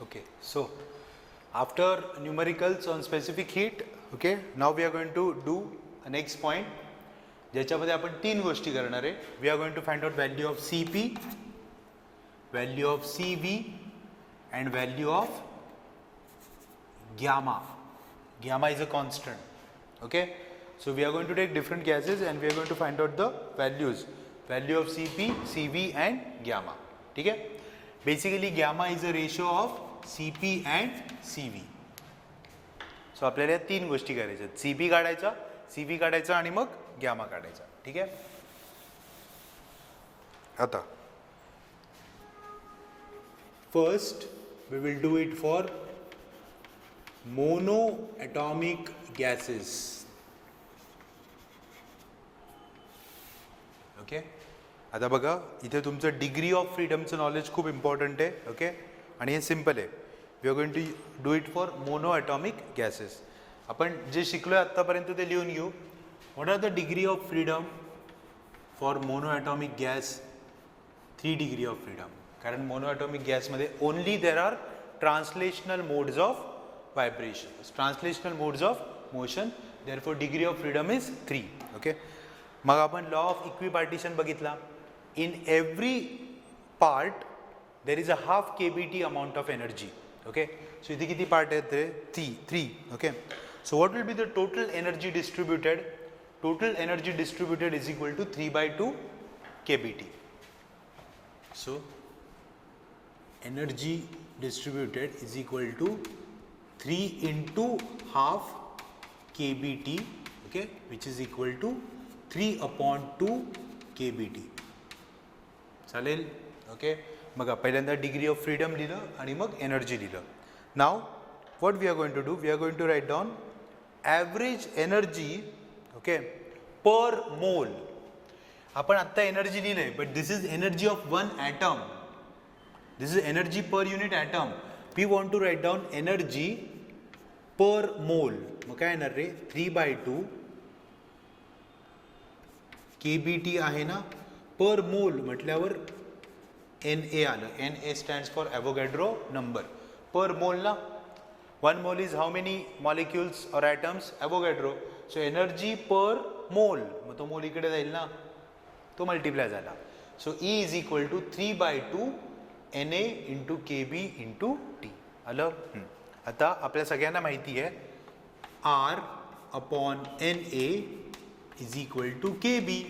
Okay, so after numericals on specific heat, okay, now we are going to do a next point. ज्याच्यामध्ये आपण तीन गोष्टी करणार आहे. We are going to find out value of Cp, value of Cv and value of gamma. Gamma is a constant. Okay, so we are going to take different gases and we are going to find out the values, value of Cp, Cv and gamma. ठीक है? Basically gamma is a ratio of Cp and Cv. So आपल्याला या तीन गोष्टी करायच्या आहेत. Cp काढायचा, Cv काढायचा आणि मग गॅमा काढायचा. ठीक आहे? आता first we will do it for monoatomic gases. Okay, आता बघा इथे तुमचं डिग्री ऑफ फ्रीडमचं नॉलेज खूप इम्पॉर्टंट आहे. ओके, आणि हे सिम्पल आहे. We are going to do it for monoatomic gases. आपण जे शिकलोय आत्तापर्यंत ते लिहून घेऊ. What are the degree of freedom for monoatomic gas? 3 degree of freedom. कारण मोनोॲटॉमिक गॅसमध्ये only there are translational modes of vibration, translational modes of motion. Therefore degree of freedom is 3. Okay, मग आपण लॉ ऑफ इक्विपार्टिशन बघितला. In every part there is a half kBt amount of energy. Okay, so इथे किती part आहेत ते? 3. Okay, so what will be the total energy distributed? Total energy distributed is equal to 3/2 kBt. So energy distributed is equal to 3 into half kBt, okay, which is equal to 3/2 kBt. चालेल? Okay, मग पहिल्यांदा degree of freedom लिहिलं आणि मग energy लिहिलं. Now what we are going to do? We are going to write down average energy, okay, per mole. आपण आत्ता energy लिहिलंय, but this is energy of one atom. This is energy per unit atom. We want to write down energy per mole. मग काय येणार रे? 3/2 kBt आहे ना. पर मोल म्हटल्यावर Na आलं. Na stands for Avogadro number. Per mole ना. 1 mole is how many molecules और atoms? Avogadro. So energy per mole, मग तो मोल इकडे जाईल ना, तो मल्टिप्लाय झाला. So E is equal to 3/2 Na into kB into T. आलं? आता आपल्या सगळ्यांना माहिती आहे R/Na is equal to kB.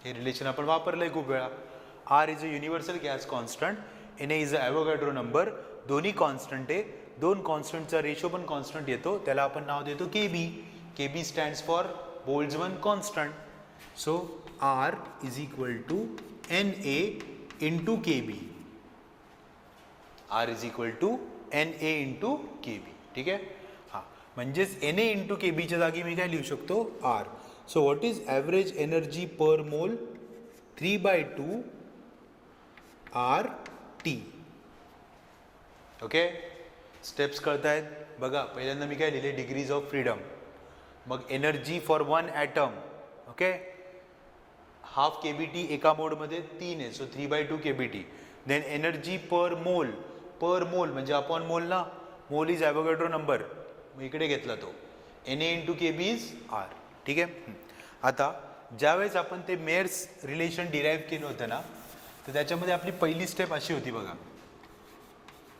हे रिलेशन आपण वापरलंय खूप वेळा. R is a universal gas constant, Na is a Avogadro number. दोन्ही कॉन्स्टंट आहे. दोन कॉन्स्टंटचा रेशो पण कॉन्स्टंट येतो, त्याला आपण नाव देतो kB. kB stands for Boltzmann constant. So R is equal to Na into kB. R is equal to Na into kB. ठीक आहे? हां, म्हणजेच Na इंटू kBच्या जागी मी काय लिहू शकतो? R. So what is average energy per mole? 3/2 RT. Okay, steps कळत आहेत? बघा, पहिल्यांदा मी काय लिहिले? Degrees of freedom. मग energy for one atom, okay, half kBt एका मोडमध्ये 3 आहे, so 3/2 kBt. Then energy per mole. Per मोल म्हणजे अपॉन मोल ना. मोल इज ॲव्होगॅड्रो नंबर, मग इकडे घेतला तो. Na into kB is R. ठीक आहे? आता ज्यावेळेस आपण ते मेयर्स रिलेशन डिराईव्ह केलं होतं ना, तर त्याच्यामध्ये आपली पहिली स्टेप अशी होती बघा.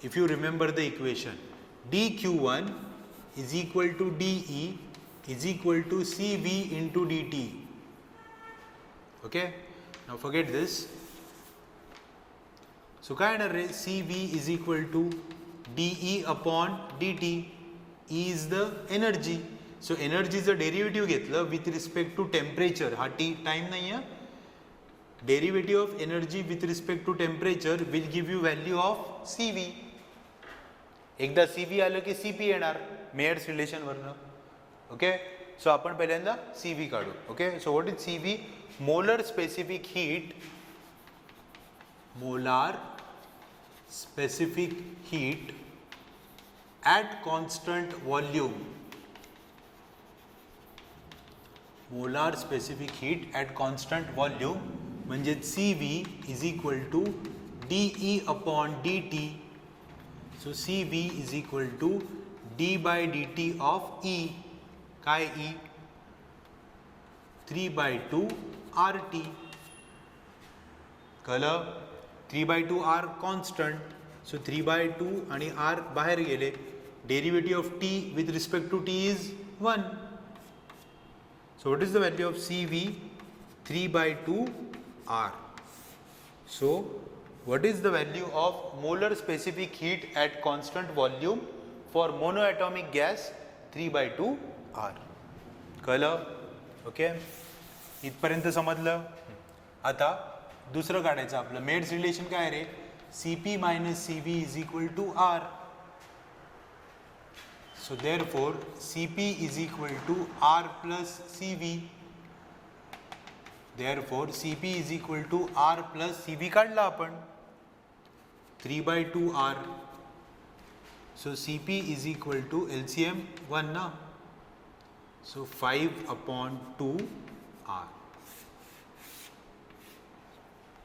If you remember the equation, dq1 is equal to de is equal to cv into dt. Okay, now forget this. So काय येणार रे? cv is equal to de upon dt. E is the energy. So एनर्जीचं derivative घेतलं with respect to temperature. हा time नाही आहे. Derivative of energy with respect to temperature will give you value of cv. एकदा cv आलं की cp येणार Myers रिलेशनवरनं. Okay, so आपण पहिल्यांदा cv काढू. Okay, so what is cv? Molar specific heat. Molar specific heat at constant volume. Molar specific heat at constant volume म्हणजे cv is equal to de upon dt so C V is equal to D by D T of E. काय E? 3/2 R T. कळलं? 3/2 R constant. So 3/2 आणि R बाहेर गेले. Derivative of T with respect to T is 1. So what is the value of CV? 3/2 R. So what is the value of molar specific heat at constant volume for monoatomic gas? 3/2 R. कळलं? Okay, इथपर्यंत समजलं. आता दुसरं काढायचं आपलं. Maids relation काय रे? CP minus CV is equal to R. So therefore Cp is equal to R plus Cv. Therefore Cp is equal to R plus Cv काढला आपण. 3/2 R. So Cp is equal to LCM 1 ना. So 5/2 R.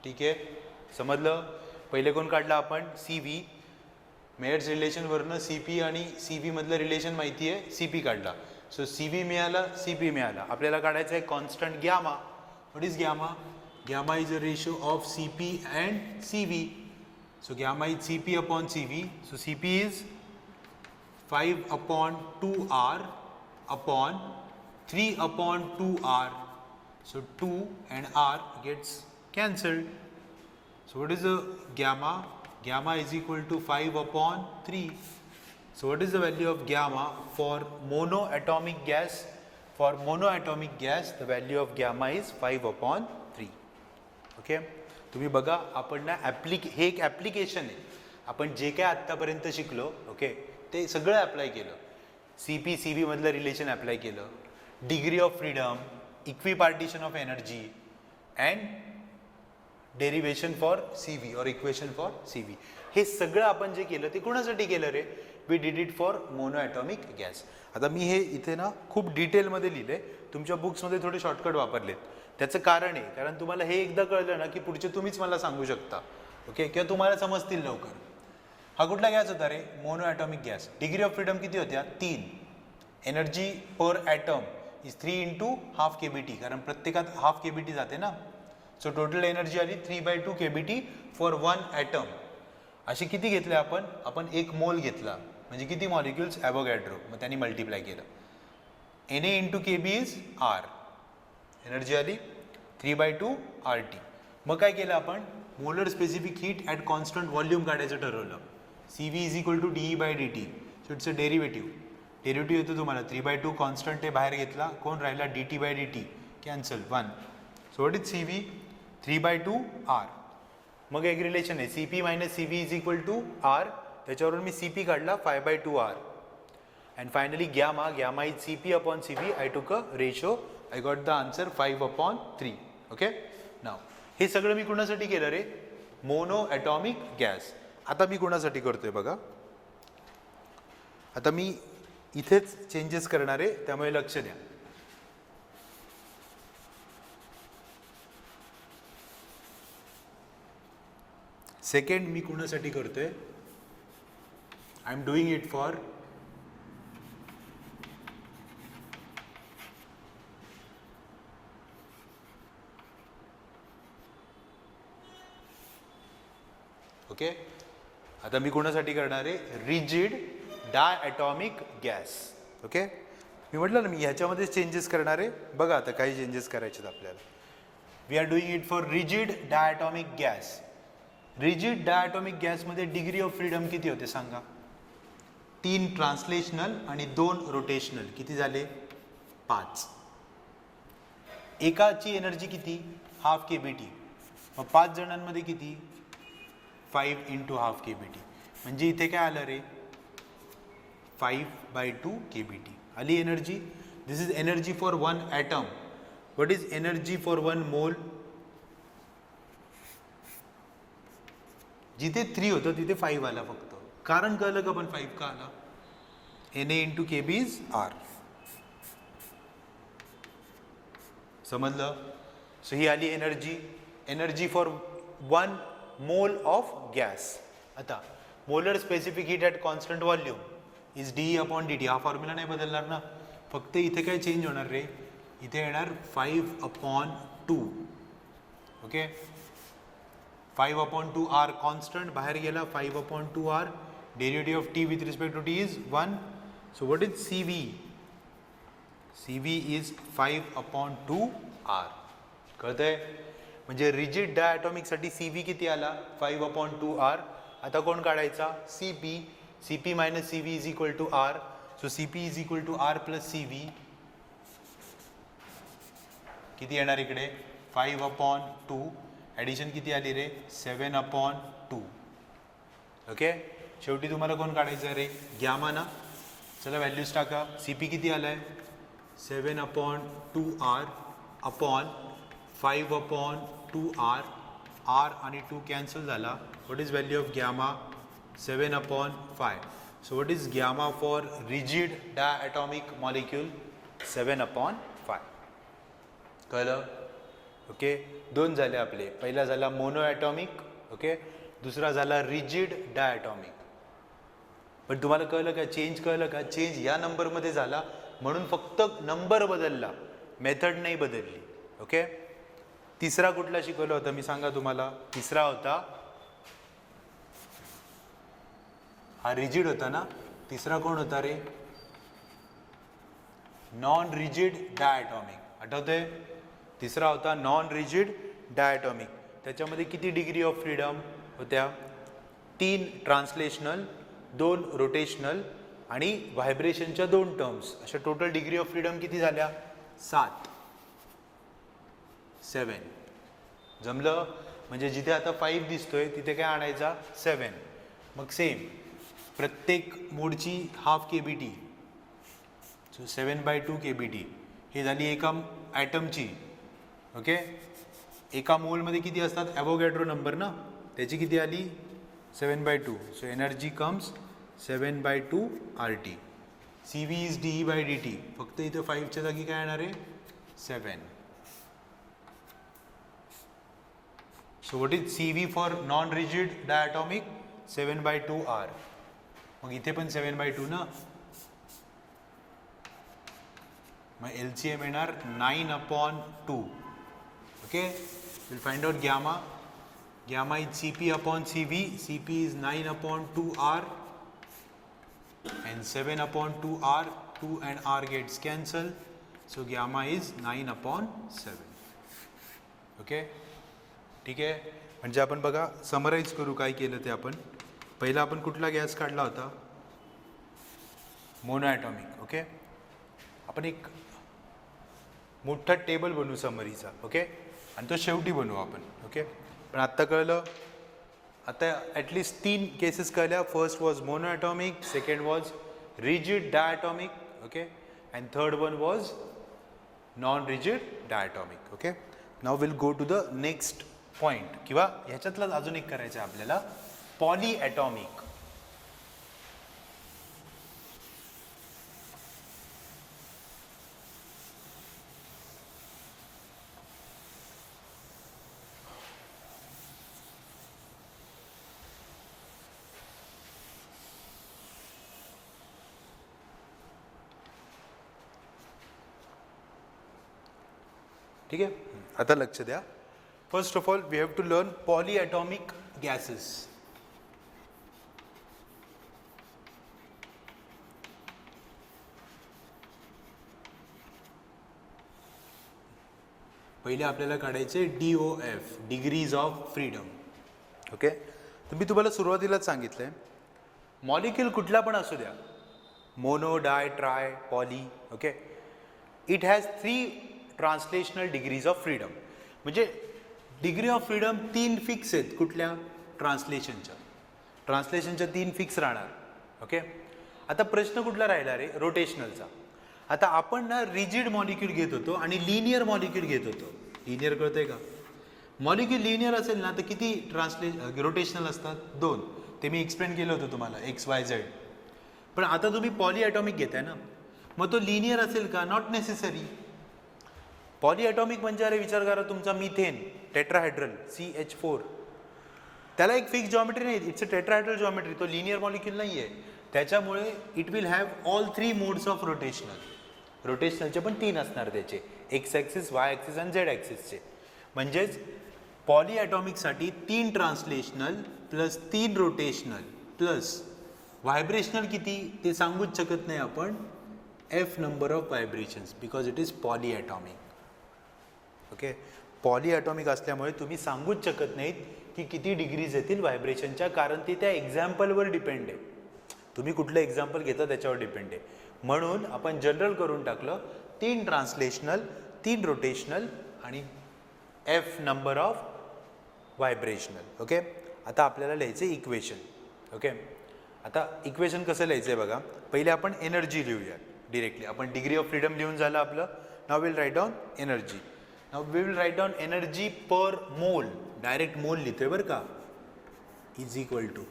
ठीक आहे, समजलं? पहिले कोण काढला आपण? Cv. मेड्स रिलेशन वरनं सीपी आणि सीबी मधलं रिलेशन माहिती आहे, सीपी काढला. सो सीबी मिळाला, सीपी मिळाला. आपल्याला काढायचं आहे constant gamma. What is gamma? Gamma is a ratio of CP and CV. So gamma is CP upon CV. So CP is 5/2 R upon 3/2 R. So 2 and R gets cancelled. So what is the gamma? Gamma is equal to 5/3. So what is the value of gamma for monoatomic gas? For monoatomic gas, the value of gamma is 5/3. Okay, तुम्ही बघा, आपण ना हे एक application आहे. आपण जे काय आत्तापर्यंत शिकलो, ओके, ते सगळं अप्लाय केलं. CP CV मधलं रिलेशन अप्लाय केलं. Degree of freedom, equipartition of energy and derivation for CV और इक्वेशन फॉर CV. हे सगळं आपण जे केलं ते कोणासाठी केलं रे? We did it for monoatomic gas. आता मी हे इथे ना खूप डिटेलमध्ये लिहिले. तुमच्या बुक्समध्ये थोडे शॉर्टकट वापरलेत. त्याचं कारण आहे, कारण तुम्हाला हे एकदा कळलं ना की पुढचे तुम्हीच मला सांगू शकता. ओके, किंवा तुम्हाला समजतील लवकर. हा कुठला गॅस होता रे? Monoatomic gas. Degree of freedom किती होत्या? 3. Energy per atom is 3 × ½ kBt, कारण प्रत्येकात ½ kBt जाते ना. सो टोटल एनर्जी आली 3/2 kBt फॉर 1 ॲटम. असे किती घेतले आपण? आपण 1 मोल घेतला, म्हणजे किती मॉलिक्युल्स? ॲव्होगॅड्रो. मग त्यांनी मल्टिप्लाय केलं. Na × Kb is R. Energy आली 3/2 RT. मग काय केलं आपण? Molar specific heat at constant volume काढायचं ठरवलं. CV is equal to dE/dt. So it's a derivative. Derivative येतो तुम्हाला 3/2 कॉन्स्टंट आहे, बाहेर घेतला. कोण राहिला? dt/dt. Cancel 1. So what is CV? 3/2 R. मग एक रिलेशन आहे CP minus CV is equal to R. त्याच्यावरून मी CP काढला 5/2 R. And finally gamma is CP upon CV. I took a ratio. I got the answer 5/3. Okay, now हे सगळं मी कोणासाठी केलं रे? Mono atomic gas. आता मी कोणासाठी करतोय बघा. आता मी इथेच चेंजेस करणार आहे, त्यामुळे लक्ष द्या. सेकंड मी कोणासाठी करतोय? I am doing it for okay. आता मी कोणासाठी करणार आहे? Rigid diatomic gas. ओके, मी म्हटलं ना मी ह्याच्यामध्ये चेंजेस करणार आहे. बघा आता काही चेंजेस करायचे आपल्याला. We are doing it for rigid diatomic gas. Rigid diatomic गॅसमध्ये डिग्री ऑफ फ्रीडम किती होते सांगा? 3 ट्रान्सलेशनल आणि 2 रोटेशनल. किती झाले? 5. एकाची एनर्जी किती? ½ kBt. मग 5 जणांमध्ये किती? 5 × ½ kBt. म्हणजे इथे काय आलं रे? 5/2 kBt आली energy. This is energy for 1 atom. What is energy for 1 mole? जिथे 3 होतं तिथे 5 आला फक्त. कारण कळलं का पण 5 का आला? Na × Kb is R. समजलं? सो ही आली energy. Energy for 1 mole of gas. आता molar specific heat at constant volume is D upon D T. हा फॉर्म्युला नाही बदलणार ना, फक्त इथे काय चेंज होणार रे, इथे येणार 5/2. ओके, 5/2 आर कॉन्स्टंट बाहेर गेला, 5/2 R. Derivative of T with respect to T is 1. So what is C V? C V is 5/2 R. कळतंय? म्हणजे रिजिड डायटॉमिकसाठी सी व्ही किती आला? 5/2 आर. आता कोण काढायचा? C P. C P minus C V is equal to R. So C P is equal to R plus C V. किती येणार इकडे? 5/2. ॲडिशन किती आली रे? 7/2. ओके, शेवटी तुम्हाला कोण काढायचं रे? गॅमा ना. चला व्हॅल्यूज टाका. सी पी किती आलाय? 7/2 आर अपॉन 5/2 आर. आर आणि 2 कॅन्सल झाला. What is value of gamma? 7/5. So what is gamma for rigid diatomic molecule? 7/5. कळलं? ओके, दोन झाले आपले. पहिला झाला मोनो ॲटॉमिक, ओके, दुसरा झाला रिजिड डायटॉमिक. पण तुम्हाला कळलं का? चेंज कळलं का? चेंज या नंबरमध्ये झाला म्हणून फक्त नंबर बदलला, मेथड नाही बदलली. ओके, तिसरा कुठला शिकवला होता मी सांगा तुम्हाला? तिसरा होता हा रिजिड होता ना. तिसरा कोण होता रे? Non rigid diatomic. आठवतंय? तिसरा होता नॉन रिजिड डायटॉमिक. त्याच्यामध्ये किती डिग्री ऑफ फ्रीडम होत्या? 3 ट्रान्सलेशनल, 2 रोटेशनल आणि व्हायब्रेशनच्या 2 टर्म्स. अशा टोटल डिग्री ऑफ फ्रीडम किती झाल्या? 7. जमलं? म्हणजे जिथे आता 5 दिसतोय तिथे काय आणायचा? 7. मग सेम प्रत्येक मोडची हाफ KBT. So 7/2 KBT. हे झाली एका ॲटमची. ओके, एका मोलमध्ये किती असतात? ॲव्होगॅड्रो नंबर ना, त्याची किती आली? 7/2. So energy comes 7/2 RT. C V is DE/dt. फक्त इथं 5च्या जागी काय येणार आहे? 7. So what is C V for non rigid diatomic? 7/2 R. मग इथे पण 7/2 ना, मग LCM येणार 9/2. Okay, will find out gamma. Gamma is CP/CV. CP is 9/2 R and 7/2 R. 2 and R gets cancelled. So gamma is 9/7. Okay, ठीक आहे. म्हणजे आपण बघा समराईज करू काय केलं ते. आपण पहिला आपण कुठला गॅस काढला होता? Mono atomic. ओके, आपण एक मोठा टेबल बनवू समरीचा. ओके, आणि तो शेवटी बनवू आपण. ओके, पण आत्ता कळलं, आता ॲटलिस्ट 3 केसेस कळल्या. First was mono atomic, second was rigid diatomic, okay, and third one was non rigid diatomic. Okay, now will go to the next point, किंवा ह्याच्यातलाच अजून एक करायचं आहे आपल्याला, पॉली ॲटॉमिक. ठीक आहे, आता लक्ष द्या. First of all we have to learn polyatomic gases. पहिले आपल्याला काढायचे DOF, degrees of freedom. Okay, तर मी तुम्हाला सुरुवातीलाच सांगितलं आहे, मॉलिक्यूल कुठला पण असू द्या, mono, di, tri, poly, okay, it has 3 translational degrees of freedom. म्हणजे डिग्री ऑफ फ्रीडम 3 फिक्स आहेत. कुठल्या? ट्रान्सलेशनच्या. 3 फिक्स राहणार. ओके, आता प्रश्न कुठला राहिला रे? रोटेशनलचा. आता आपण ना रिजिड मॉलिक्यूल घेत होतो आणि लिनियर मॉलिक्यूल घेत होतो. लिनियर कळतंय का? मॉलिक्यूल लिनियर असेल ना तर किती रोटेशनल असतात? 2. ते मी एक्सप्लेन केलं होतं तुम्हाला, XYZ. पण आता तुम्ही पॉलीॲटॉमिक घेताय ना, मग तो लिनियर असेल का? Not necessary. पॉलीॲटॉमिक म्हणजे अरे विचार करा, तुमचा मिथेन टेट्राहायड्रल CH4 त्याला एक फिक्स जॉमेट्री नाही, इट्स अ टेट्राहेड्रल जॉमेट्री, तो लिनियर मॉलिक्यूल नाही आहे. त्याच्यामुळे it will have all 3 modes of rotational. रोटेशनलचे पण 3 असणार त्याचे, एक्स ॲक्सिस, वाय ॲक्सिस आणि झेड ॲक्सिसचे. म्हणजेच पॉलीॲटॉमिकसाठी 3 translational plus 3 rotational plus vibrational किती ते सांगूच शकत नाही आपण, F number of vibrations, because it is polyatomic. Okay, polyatomic असल्यामुळे तुम्ही सांगूच शकत नाहीत की किती डिग्रीज येतील व्हायब्रेशनच्या, कारण ते त्या एक्झाम्पलवर डिपेंड आहे. तुम्ही कुठलं एक्झाम्पल घेता त्याच्यावर डिपेंड आहे. म्हणून आपण जनरल करून टाकलं 3 ट्रान्सलेशनल, 3 रोटेशनल आणि F number of vibrational. Okay, आता आपल्याला लिहायचं इक्वेशन. ओके, आता इक्वेशन कसं लिहायचं आहे बघा. पहिले आपण एनर्जी लिहूया डिरेक्टली. आपण डिग्री ऑफ फ्रीडम लिहून झालं आपलं. Now will write down energy. Now we will write down energy per mole. Direct mole लिहितोय बरं का. Is equal to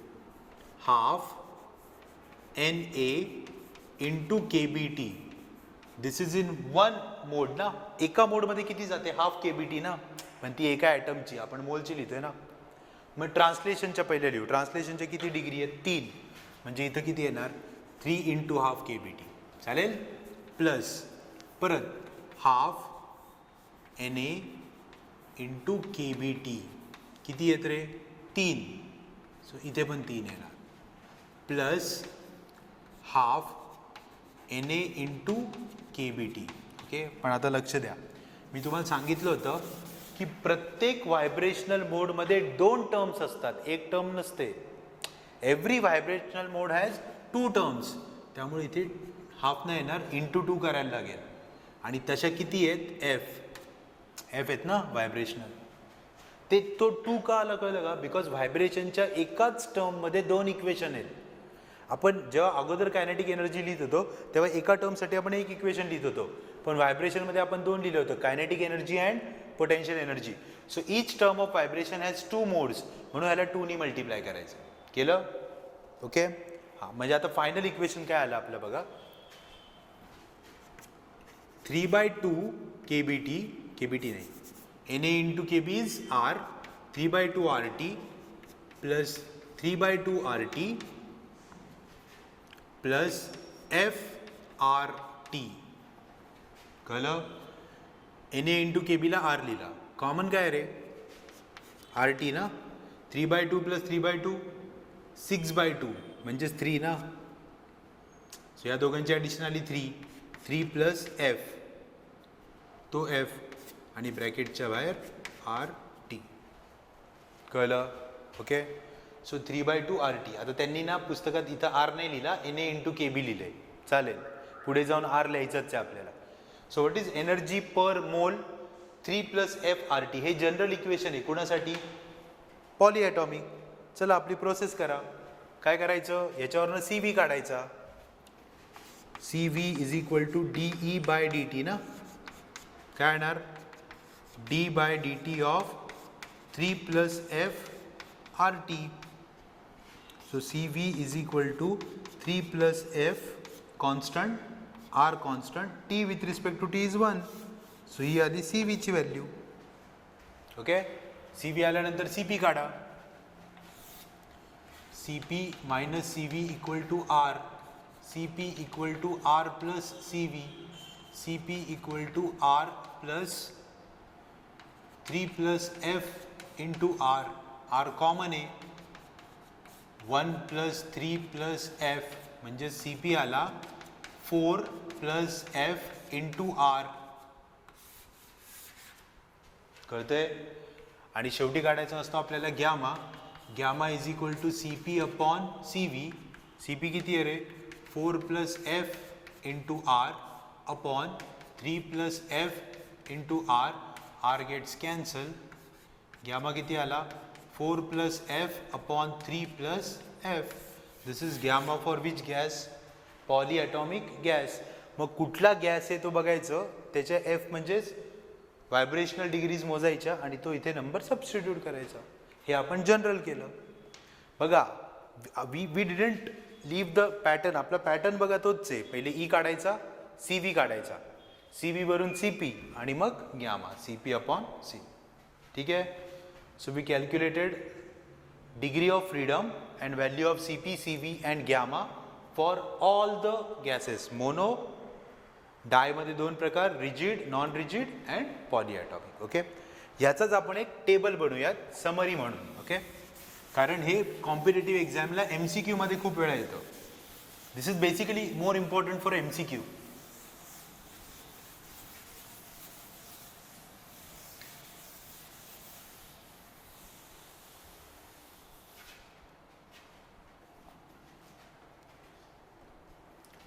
half NA into KBT. This is in 1 mode ना. एका मोडमध्ये किती जाते, हाफ KBT ना, पण ती एका ॲटमची, आपण मोलची लिहितोय ना. मग ट्रान्सलेशनच्या पहिले लिहू. ट्रान्सलेशनच्या किती डिग्री आहेत, 3. म्हणजे इथं किती येणार, 3 इंटू हाफ KBT. चालेल. प्लस परत हाफ NA इंटू KBT किती येत रे, 3. सो इथे पण 3 येणार. Plus half NA into KBT. Okay, पण आता लक्ष द्या, मी तुम्हाला सांगितलं होतं की प्रत्येक व्हायब्रेशनल मोडमध्ये 2 टर्म्स असतात, एक टर्म नसते. Every vibrational mode has 2 terms. त्यामुळे इथे हाफ नाही येणार, इंटू 2 करायला लागेल. आणि तशा किती आहेत, एफ आहेत ना व्हायब्रेशनल. ते तो 2 का आला कळलं का, बिकॉज व्हायब्रेशनच्या एकाच टर्ममध्ये 2 इक्वेशन आहेत. आपण जेव्हा अगोदर कायनेटिक एनर्जी लिहित होतो तेव्हा एका टर्मसाठी आपण एक इक्वेशन लिहित होतो, पण व्हायब्रेशनमध्ये आपण 2 लिहिलं होतं, kinetic energy and potential energy. So each term of vibration has 2 modes, म्हणून ह्याला 2 नी मल्टिप्लाय करायचं. केलं. ओके, हां, म्हणजे आता फायनल इक्वेशन काय आलं आपलं बघा. 3/2 KBT, KBT नाही, NA into KB is R, 3/2 RT plus 3/2 RT plus FRT. कळलं. NA इंटू KB ला R लिहिला, कॉमन काय रे, RT ना. 3/2 प्लस 3/2 6/2 म्हणजेच 3 ना. सो या दोघांची ॲडिशन आली 3 प्लस F, तो F आणि ब्रॅकेटच्या बाहेर RT. कळलं. Okay, so 3/2 RT. आता त्यांनी ना पुस्तकात इथं R नाही लिहिला, NA इंटू KB लिहिलंय. चालेल, पुढे जाऊन R लिहायचंच आहे आपल्याला. So what is energy per mole, 3 plus FRT. हे जनरल इक्वेशन आहे कोणासाठी, पॉलीॲटॉमिक. चला आपली प्रोसेस करा. काय करायचं, याच्यावरनं CV काढायचा. CV is equal to DE/dt ना. काय येणार, D/dt of 3 plus FRT. So CV is equal to 3 plus F constant, R constant, T with respect to T is 1. So ही आली CV ची व्हॅल्यू. ओके, CV आल्यानंतर CP काढा. CP minus CV equal to R. CP equal to R plus CV. CP equal to R plus 3 plus F into R. R common आहे, 1 plus 3 plus F म्हणजे CP आला 4 plus F into R. कळतंय. आणि शेवटी काढायचं असतं आपल्याला gamma. Gamma is equal to CP upon CV. CP किती आहे रे, 4 plus F into R upon 3 plus F into R. R gets cancel. Gamma किती आला, 4 plus F upon 3 plus F. This is gamma for which gas, polyatomic gas. मग कुठला gas आहे तो बघायचं, त्याच्या F म्हणजेच व्हायब्रेशनल डिग्रीज मोजायच्या आणि तो इथे नंबर सबस्टिट्यूट करायचा. हे आपण जनरल केलं. बघा, we didn't leave the pattern. आपला पॅटर्न बघा तोच आहे. पहिले ई काढायचा, CV काढायचा, CV वरून CP आणि मग गॅमा, CP अपॉन C. ठीक आहे. So we calculated degree of freedom and value of Cp, Cv and gamma for all the gases. Mono, डाय मध्ये दोन प्रकार, rigid, non rigid and polyatomic. Okay, याचाच आपण एक टेबल बनवूयात समरी म्हणून. ओके, कारण हे कॉम्पिटेटिव्ह एक्झामला MCQ मध्ये खूप वेळा येतो. This is basically more important for MCQ.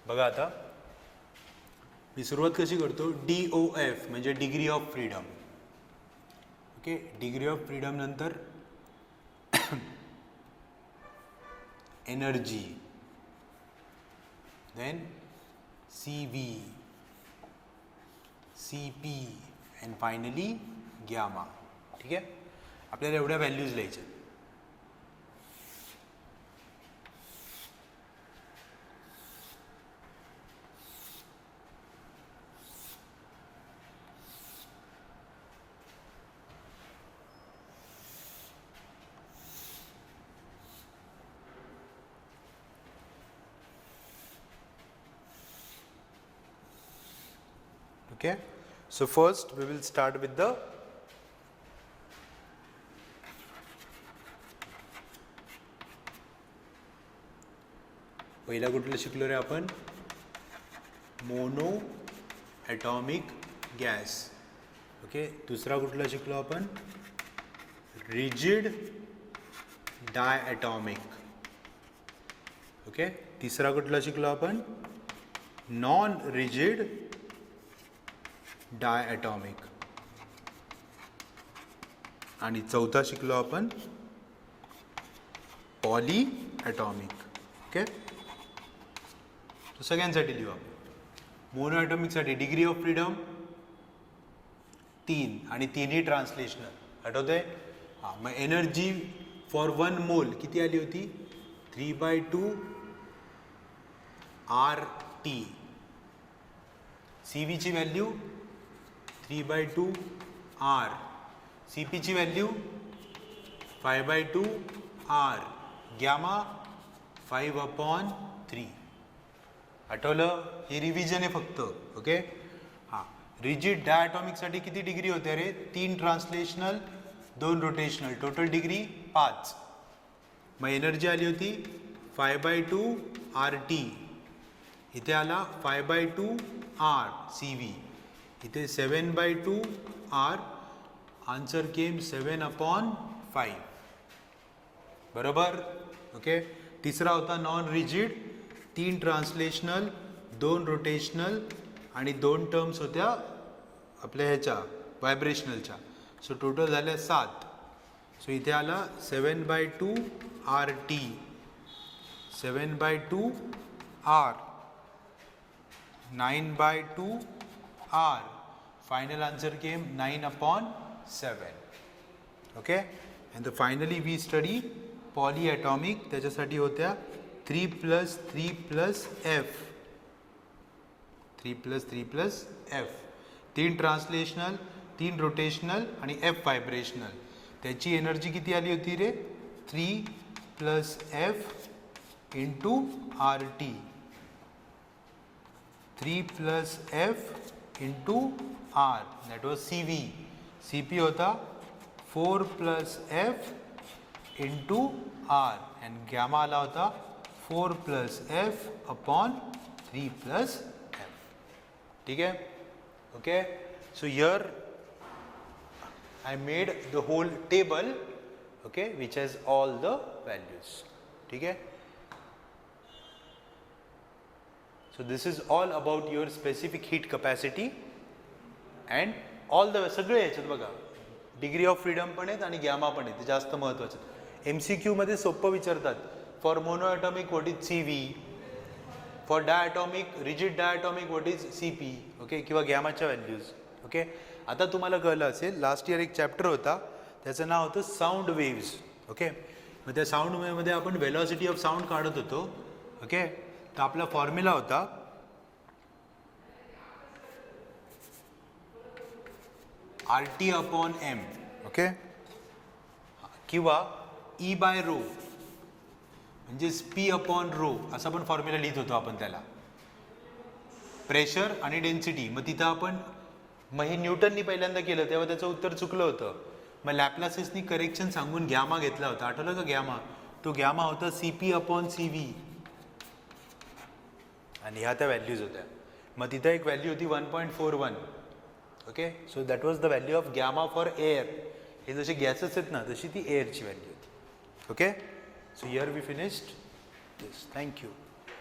बघा आता मी सुरुवात कशी करतो. DOF म्हणजे degree of freedom. Okay, degree of freedom नंतर energy, then CV, CP and finally gamma. ठीक आहे, आपल्याला एवढ्या व्हॅल्यूज लिहायच्या. Okay, so first we will start with the पहिला कुठलं शिकलो रे आपण, मोनो ॲटॉमिक गॅस. ओके, दुसरा कुठला शिकलो आपण, रिजिड डायॲटॉमिक. ओके, तिसरा कुठला शिकलो आपण, नॉन रिजिड डायॲटॉमिक. आणि चौथा शिकलो आपण पॉलीॲटॉमिक. ओके, तो सगळ्यांसाठी लिहू आपण. मोनो ॲटॉमिकसाठी डिग्री ऑफ फ्रीडम 3 आणि तिन्ही ट्रान्सलेशनल. आठवतंय? हां, मग एनर्जी फॉर 1 मोल किती आली होती, 3/2 RT. CV ची व्हॅल्यू 3/2 R. CP ची व्हॅल्यू 5/2 R. गॅमा 5/3. आठवलं? ही रिव्हिजन आहे फक्त. ओके, हां, रिजिड डायॲटॉमिकसाठी किती डिग्री होते रे, 3 ट्रान्सलेशनल 2 रोटेशनल, टोटल डिग्री 5. मग एनर्जी आली होती 5/2 RT. इथे आला 5/2 R CV. इथे 7/2 R. आन्सर केम 7/5. बरोबर. ओके, तिसरा होता नॉन रिजिड, 3 ट्रान्सलेशनल 2 रोटेशनल आणि 2 टर्म्स होत्या आपल्या ह्याच्या व्हायब्रेशनलच्या. सो टोटल झाल्या 7. सो इथे आला 7/2 RT, 7/2 R, 9/2 R. Final answer came 9/7. Okay, and the finally we study polyatomic. त्याच्यासाठी होत्या 3 + 3 + F, 3 + 3 + F. 3 ट्रान्सलेशनल 3 रोटेशनल आणि F व्हायब्रेशनल. त्याची एनर्जी किती आली होती रे, 3 + F × RT, 3 + F × R. That was CV. CP होता 4 + F × R and gamma आला होता 4 + F/3 + F. ठीक है? Okay, so here I made the whole table, okay, which has all the values. ठीक है? So this is all about your specific heat capacity and all the सगळे याच्यात बघा, degree of freedom पण आहेत आणि गॅमा पण आहेत, ते जास्त महत्त्वाचं. MCQ मध्ये सोपं विचारतात. For monoatomic what is CV, for diatomic rigid diatomic what is CP. Okay, किंवा गॅमाच्या व्हॅल्यूज. ओके, आता तुम्हाला कळलं असेल लास्ट इयर एक चॅप्टर होता, त्याचं नाव होतं साऊंड वेव्स. ओके, मग त्या साऊंड वेव्हमध्ये आपण वेलॉसिटी ऑफ साऊंड काढत होतो. ओके, तर आपला फॉर्म्युला होता RT/m. ओके, किंवा ई बाय रो म्हणजेच पी अपॉन रो असा पण फॉर्म्युला लिहित होतो आपण त्याला. प्रेशर आणि डेन्सिटी. मग तिथं आपण मग हे न्यूटननी पहिल्यांदा केलं तेव्हा त्याचं उत्तर चुकलं होतं. मग लॅपलासिसनी करेक्शन सांगून गॅमा घेतला होता. आठवलं का गॅमा? तो गॅमा होता CP अपॉन CV आणि ह्या त्या व्हॅल्यूज होत्या. मग तिथं एक व्हॅल्यू होती 1.41. Okay, so that was the value of gamma for air. हे जसे गॅसेस आहेत ना तशी ती एअरची व्हॅल्यू होती. Okay, so here we finished this. Thank you.